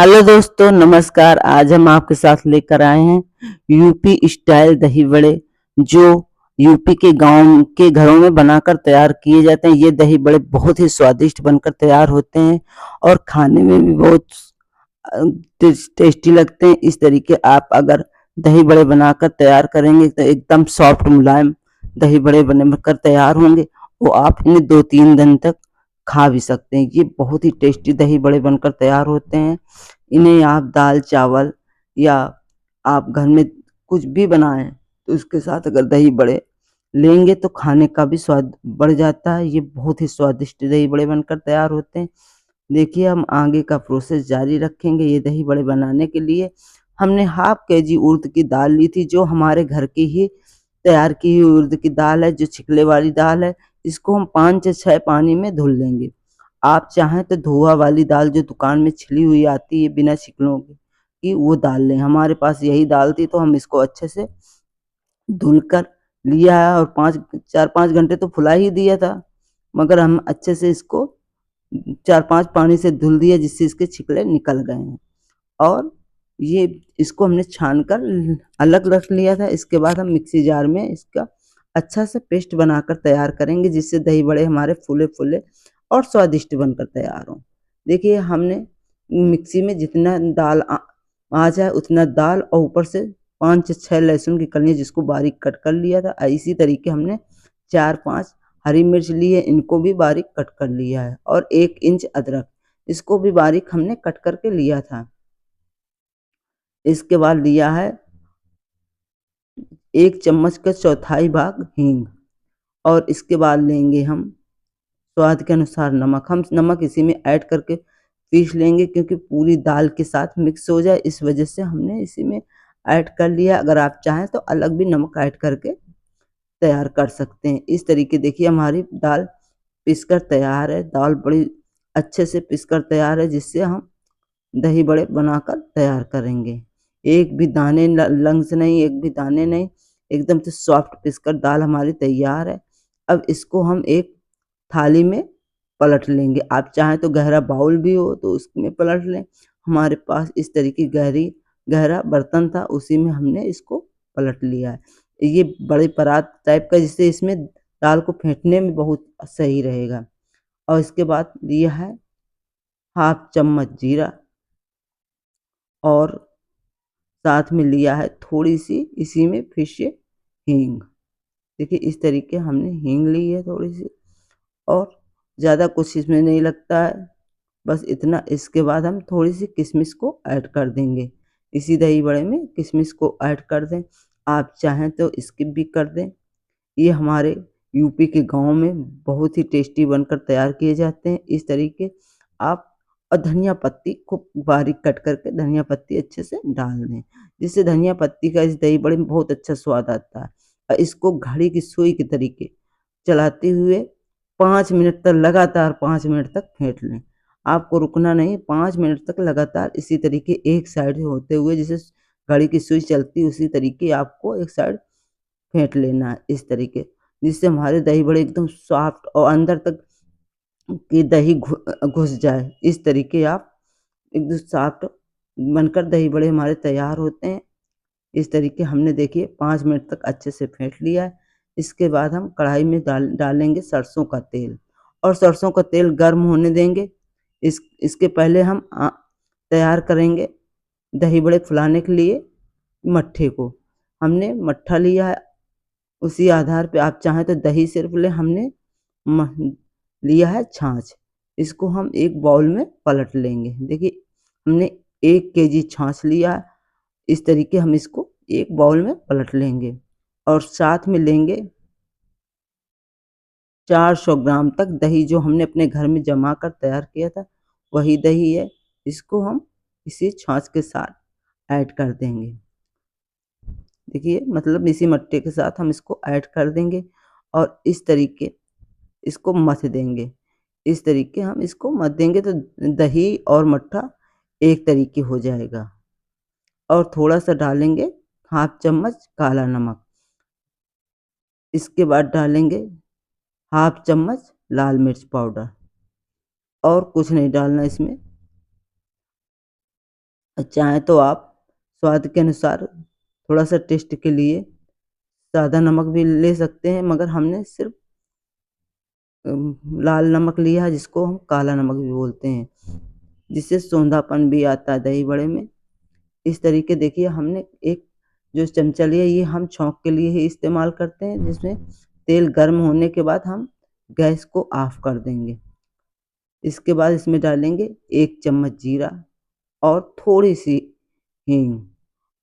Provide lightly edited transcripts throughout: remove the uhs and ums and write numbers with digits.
Hello दोस्तों, नमस्कार। आज हम आपके साथ लेकर आए हैं यूपी स्टाइल दही बड़े, जो यूपी के गांव के घरों में बनाकर तैयार किए जाते हैं। ये दही बड़े बहुत ही स्वादिष्ट बनकर तैयार होते हैं और खाने में भी बहुत टेस्टी लगते हैं। इस तरीके आप अगर दही बड़े बनाकर तैयार करेंगे तो एकदम सॉफ्ट मुलायम दही बड़े बनकर तैयार होंगे। वो आप इन्हें 2-3 दिन तक खा भी सकते हैं। ये बहुत ही टेस्टी दही बड़े बनकर तैयार होते हैं। इन्हें आप दाल चावल या आप घर में कुछ भी बनाएं तो उसके साथ अगर दही बड़े लेंगे तो खाने का भी स्वाद बढ़ जाता है। ये बहुत ही स्वादिष्ट दही बड़े बनकर तैयार होते हैं। देखिए, हम आगे का प्रोसेस जारी रखेंगे। ये दही बड़े बनाने के लिए हमने हाफ केजी उड़द की दाल ली थी, जो हमारे घर की ही तैयार की हुई उड़द की दाल है, जो छिकले वाली दाल है। इसको हम 5 से 6 पानी में धुल लेंगे। आप चाहें तो धोआ वाली दाल जो दुकान में छिली हुई आती है बिना छिकलों की, वो दाल लें। हमारे पास यही दाल थी तो हम इसको अच्छे से धुलकर लिया है और 4-5 घंटे तो फुला ही दिया था, मगर हम अच्छे से इसको 4-5 पानी से धुल दिया, जिससे इसके छिकले निकल गए हैं। और ये इसको हमने छान कर अलग रख लिया था। इसके बाद हम मिक्सी जार में इसका अच्छा सा पेस्ट बनाकर तैयार करेंगे, जिससे दही बड़े हमारे फूले फूले और स्वादिष्ट बनकर तैयार हों। देखिए, हमने मिक्सी में जितना दाल आ जाए उतना दाल और ऊपर से 5 से 6 लहसुन की कलियां जिसको बारीक कट कर लिया था। इसी तरीके हमने 4-5 हरी मिर्च ली है, इनको भी बारीक कट कर लिया है। और 1 इंच अदरक, इसको भी बारीक हमने कट करके लिया था। इसके बाद लिया है 1 चम्मच का चौथाई भाग हींग। और इसके बाद लेंगे हम स्वाद के अनुसार नमक। हम नमक इसी में ऐड करके पीस लेंगे, क्योंकि पूरी दाल के साथ मिक्स हो जाए, इस वजह से हमने इसी में ऐड कर लिया। अगर आप चाहें तो अलग भी नमक ऐड करके तैयार कर सकते हैं। इस तरीके देखिए हमारी दाल पिसकर तैयार है। दाल बड़ी अच्छे से पिसकर तैयार है, जिससे हम दही बड़े बनाकर तैयार करेंगे। एक भी दाने लंग्स नहीं, एक भी दाने नहीं, एकदम से सॉफ्ट पिसकर दाल हमारी तैयार है। अब इसको हम एक थाली में पलट लेंगे। आप चाहें तो गहरा बाउल भी हो तो उसमें पलट लें। हमारे पास इस तरीके गहरा बर्तन था, उसी में हमने इसको पलट लिया है। ये बड़े परात टाइप का, जिससे इसमें दाल को फेंटने में बहुत सही रहेगा। और इसके बाद लिया है हाफ चम्मच जीरा, और साथ में लिया है थोड़ी सी इसी में फिर से हींग। देखिए, इस तरीके हमने हींग ली है थोड़ी सी, और ज़्यादा कुछ इसमें नहीं लगता है, बस इतना। इसके बाद हम थोड़ी सी किशमिश को ऐड कर देंगे। इसी दही बड़े में किशमिश को ऐड कर दें। आप चाहें तो स्किप भी कर दें। ये हमारे यूपी के गाँव में बहुत ही टेस्टी बनकर तैयार किए जाते हैं। इस तरीके आप और धनिया पत्ती खूब बारीक कट करके धनिया पत्ती अच्छे से डाल दें, जिससे धनिया पत्ती का इस दही बड़े में बहुत अच्छा स्वाद आता है। और इसको घड़ी की सुई के तरीके चलाते हुए 5 मिनट तक, लगातार 5 मिनट तक फेंट लें। आपको रुकना नहीं, 5 मिनट तक लगातार इसी तरीके एक साइड होते हुए, जैसे घड़ी की सुई चलती उसी तरीके आपको एक साइड फेंट लेना है, इस तरीके, जिससे हमारे दही बड़े एकदम सॉफ्ट और अंदर तक की दही घुस जाए। इस तरीके आप एकदम सॉफ्ट बनकर दही बड़े हमारे तैयार होते हैं। इस तरीके हमने देखिए 5 मिनट तक अच्छे से फेंट लिया है। इसके बाद हम कढ़ाई में डालेंगे सरसों का तेल, और सरसों का तेल गर्म होने देंगे। इसके पहले हम तैयार करेंगे दही बड़े फुलाने के लिए मट्ठे को। हमने मट्ठा लिया है, उसी आधार पे आप चाहें तो दही सिर्फ लें। हमने लिया है छाछ, इसको हम एक बाउल में पलट लेंगे। देखिए, हमने 1 केजी छाछ लिया है। इस तरीके हम इसको एक बाउल में पलट लेंगे, और साथ में लेंगे 400 ग्राम तक दही, जो हमने अपने घर में जमा कर तैयार किया था, वही दही है। इसको हम इसी छाछ के साथ ऐड कर देंगे। देखिए, मतलब इसी मट्ठे के साथ हम इसको ऐड कर देंगे और इस तरीके इसको मथ देंगे। इस तरीके हम इसको मथ देंगे तो दही और मट्ठा एक तरीके हो जाएगा। और थोड़ा-सा डालेंगे हाफ चम्मच काला नमक। इसके बाद डालेंगे हाफ चम्मच लाल मिर्च पाउडर, और कुछ नहीं डालना इसमें। चाहें तो आप स्वाद के अनुसार थोड़ा सा टेस्ट के लिए सादा नमक भी ले सकते हैं, मगर हमने सिर्फ लाल नमक लिया है, जिसको हम काला नमक भी बोलते हैं, जिससे सौंधापन भी आता है दही बड़े में। इस तरीके देखिए हमने एक जो चमचा लिया, ये हम छौंक के लिए ही इस्तेमाल करते हैं, जिसमें तेल गर्म होने के बाद हम गैस को ऑफ कर देंगे। इसके बाद इसमें डालेंगे 1 चम्मच जीरा और थोड़ी-सी हींग,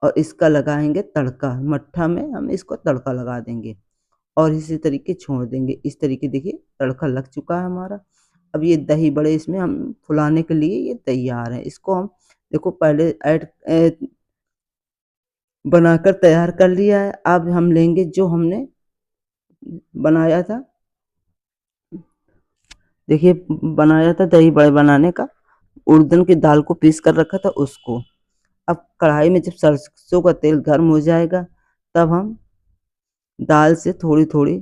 और इसका लगाएँगे तड़का। मट्ठा में हम इसको तड़का लगा देंगे और इसी तरीके छोड़ देंगे। इस तरीके देखिए तड़का लग चुका है हमारा। अब ये दही बड़े इसमें हम फुलाने के लिए ये तैयार है। इसको हम देखो पहले बनाकर तैयार कर लिया है। अब हम लेंगे जो हमने बनाया था, देखिए बनाया था दही बड़े बनाने का, उड़द की दाल को पीस कर रखा था उसको। अब कढ़ाई में जब सरसों का तेल गर्म हो जाएगा, तब हम दाल से थोड़ी-थोड़ी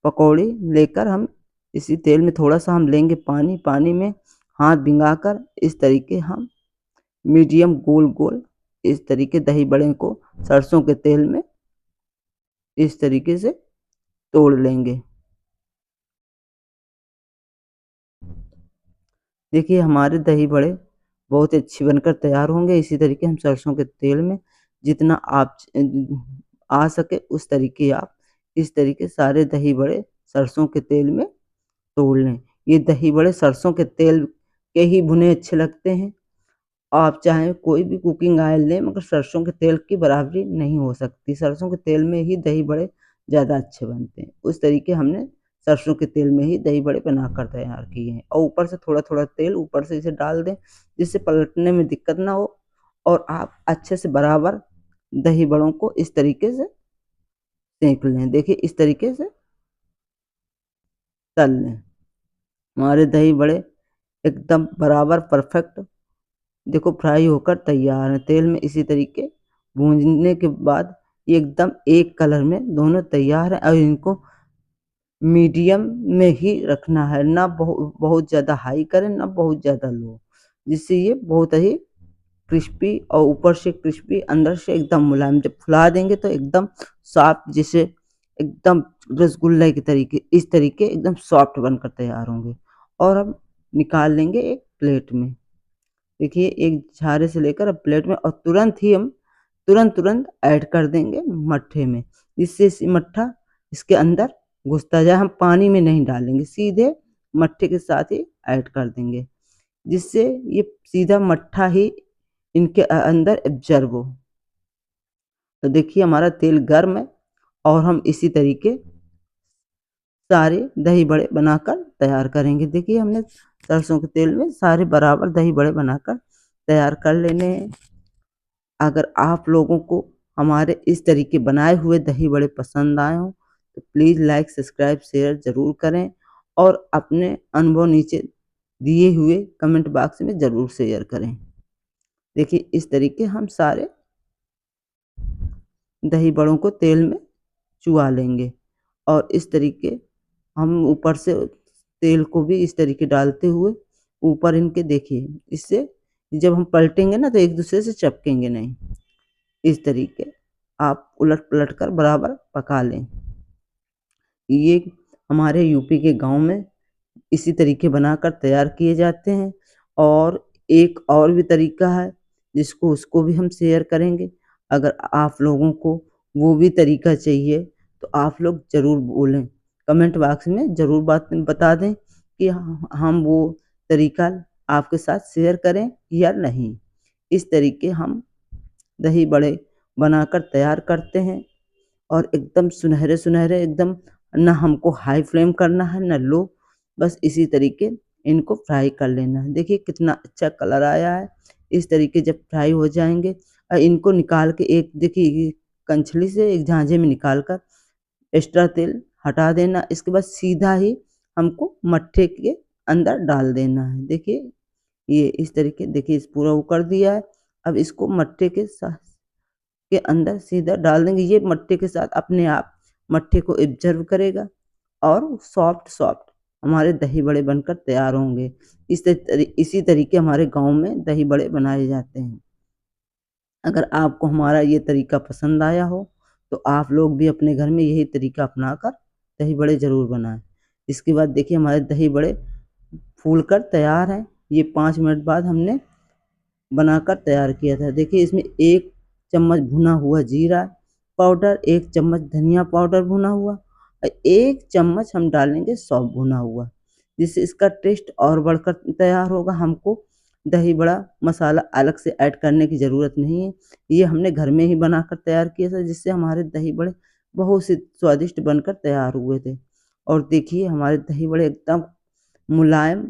पकौड़ी लेकर हम इसी तेल में थोड़ा-सा हम लेंगे पानी, पानी में हाथ भिंगाकर इस तरीके हम मीडियम गोल-गोल इस तरीके दही बड़े को सरसों के तेल में इस तरीके से तोड़ लेंगे। देखिए हमारे दही बड़े बहुत अच्छी बनकर तैयार होंगे। इसी तरीके हम सरसों के तेल में जितना आप आ सके उस तरीके आप इस तरीके सारे दही बड़े सरसों के तेल में तोड़ लें। ये दही बड़े सरसों के तेल के ही भुने अच्छे लगते हैं। आप चाहें कोई भी कुकिंग ऑयल लें, मगर सरसों के तेल की बराबरी नहीं हो सकती। सरसों के तेल में ही दही बड़े ज़्यादा अच्छे बनते हैं। उस तरीके हमने सरसों के तेल में ही दही बड़े बनाकर तैयार किए हैं, और ऊपर से थोड़ा-थोड़ा तेल ऊपर से इसे डाल दें, जिससे पलटने में दिक्कत ना हो, और आप अच्छे से बराबर दही बड़ों को इस तरीके से सेंक लें। देखिए इस तरीके से तल लें। हमारे दही बड़े एकदम बराबर परफेक्ट देखो फ्राई होकर तैयार है। तेल में इसी तरीके भूनने के बाद ये एकदम एक कलर में दोनों तैयार हैं, और इनको मीडियम में ही रखना है, ना बहुत ज़्यादा हाई करें, ना बहुत ज़्यादा लो, जिससे ये बहुत ही क्रिस्पी और ऊपर से क्रिस्पी अंदर से एकदम मुलायम। जब फुला देंगे तो एकदम सॉफ्ट, जैसे एकदम रसगुल्ले के तरीके इस तरीके एकदम सॉफ्ट बनकर तैयार होंगे। और अब निकाल लेंगे एक प्लेट में। देखिए एक झारे से लेकर अब प्लेट में, और तुरंत ही हम तुरंत ऐड कर देंगे मट्ठे में, जिससे मट्ठा इसके अंदर घुसता जाए। हम पानी में नहीं डालेंगे, सीधे मट्ठे के साथ ही ऐड कर देंगे, जिससे ये सीधा मट्ठा ही इनके अंदर एब्जॉर्ब हो। तो देखिए हमारा तेल गर्म है, और हम इसी तरीके सारे दही बड़े बनाकर तैयार करेंगे। देखिए हमने सरसों के तेल में सारे बराबर दही बड़े बनाकर तैयार कर लेने हैं। अगर आप लोगों को हमारे इस तरीके बनाए हुए दही बड़े पसंद आए हों, तो प्लीज़ लाइक सब्सक्राइब शेयर ज़रूर करें, और अपने अनुभव नीचे दिए हुए कमेंट बॉक्स में ज़रूर शेयर करें। देखिए इस तरीके हम सारे दही बड़ों को तेल में चुआ लेंगे, और इस तरीके हम ऊपर से तेल को भी इस तरीके डालते हुए ऊपर इनके देखिए, इससे जब हम पलटेंगे ना तो एक दूसरे से चिपकेंगे नहीं। इस तरीके आप उलट-पलट कर बराबर पका लें। ये हमारे यूपी के गाँव में इसी तरीके बनाकर तैयार किए जाते हैं, और एक और भी तरीका है जिसको उसको भी हम शेयर करेंगे। अगर आप लोगों को वो भी तरीका चाहिए तो आप लोग ज़रूर बोलें, कमेंट बॉक्स में ज़रूर बता दें कि हम वो तरीका आपके साथ शेयर करें या नहीं। इस तरीके हम दही बड़े बनाकर तैयार करते हैं, और एकदम सुनहरे-सुनहरे एकदम, ना हमको हाई फ्लेम करना है ना लो, बस इसी तरीके इनको फ्राई कर लेना है। देखिए कितना अच्छा कलर आया है। इस तरीके जब फ्राई हो जाएँगे, इनको निकाल के एक देखिए कंछली से एक झाँझे में निकाल कर एक्स्ट्रा तेल हटा देना। इसके बाद सीधा ही हमको मट्ठे के अंदर डाल देना है। देखिए ये इस तरीके देखिए इस पूरा वो कर दिया है। अब इसको मट्ठे के अंदर सीधा डाल देंगे। ये मट्ठे के साथ अपने आप मट्ठे को एब्ज़ॉर्ब करेगा, और सॉफ्ट हमारे दही बड़े बनकर तैयार होंगे। इसी तरीके हमारे गाँव में दही बड़े बनाए जाते हैं। अगर आपको हमारा ये तरीका पसंद आया हो तो आप लोग भी अपने घर में यही तरीका अपनाकर दही बड़े ज़रूर बनाएं। इसके बाद देखिए हमारे दही बड़े फूलकर तैयार हैं। ये 5 मिनट बाद हमने बनाकर तैयार किया था। देखिए इसमें 1 चम्मच भुना हुआ जीरा पाउडर, 1 चम्मच धनिया पाउडर भुना हुआ और 1 चम्मच हम डालेंगे सौंफ भुना हुआ, जिससे इसका टेस्ट और बढ़कर तैयार होगा। हमको दही बड़ा मसाला अलग से ऐड करने की ज़रूरत नहीं है। ये हमने घर में ही बनाकर तैयार किया था, जिससे हमारे दही बड़े बहुत से स्वादिष्ट बनकर तैयार हुए थे। और देखिए हमारे दही बड़े एकदम मुलायम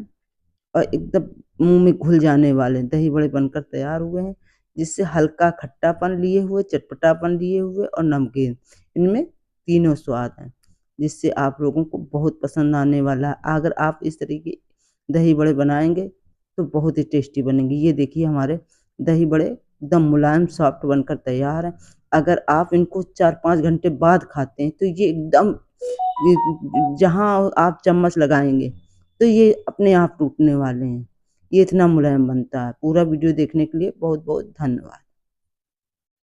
और एकदम मुँह में घुल जाने वाले दही बड़े बनकर तैयार हुए हैं, जिससे हल्का खट्टापन लिए हुए, चटपटापन लिए हुए और नमकीन, इनमें तीनों स्वाद हैं, जिससे आप लोगों को बहुत पसंद आने वाला है। अगर आप इस तरीके दही बड़े बनाएँगे तो बहुत ही टेस्टी बनेंगे। ये देखिए हमारे दही बड़े एकदम मुलायम सॉफ्ट बनकर तैयार हैं। अगर आप इनको 4-5 घंटे बाद खाते हैं तो ये एकदम जहाँ आप चम्मच लगाएँगे तो ये अपने आप टूटने वाले हैं। ये इतना मुलायम बनता है। पूरा वीडियो देखने के लिए बहुत-बहुत धन्यवाद।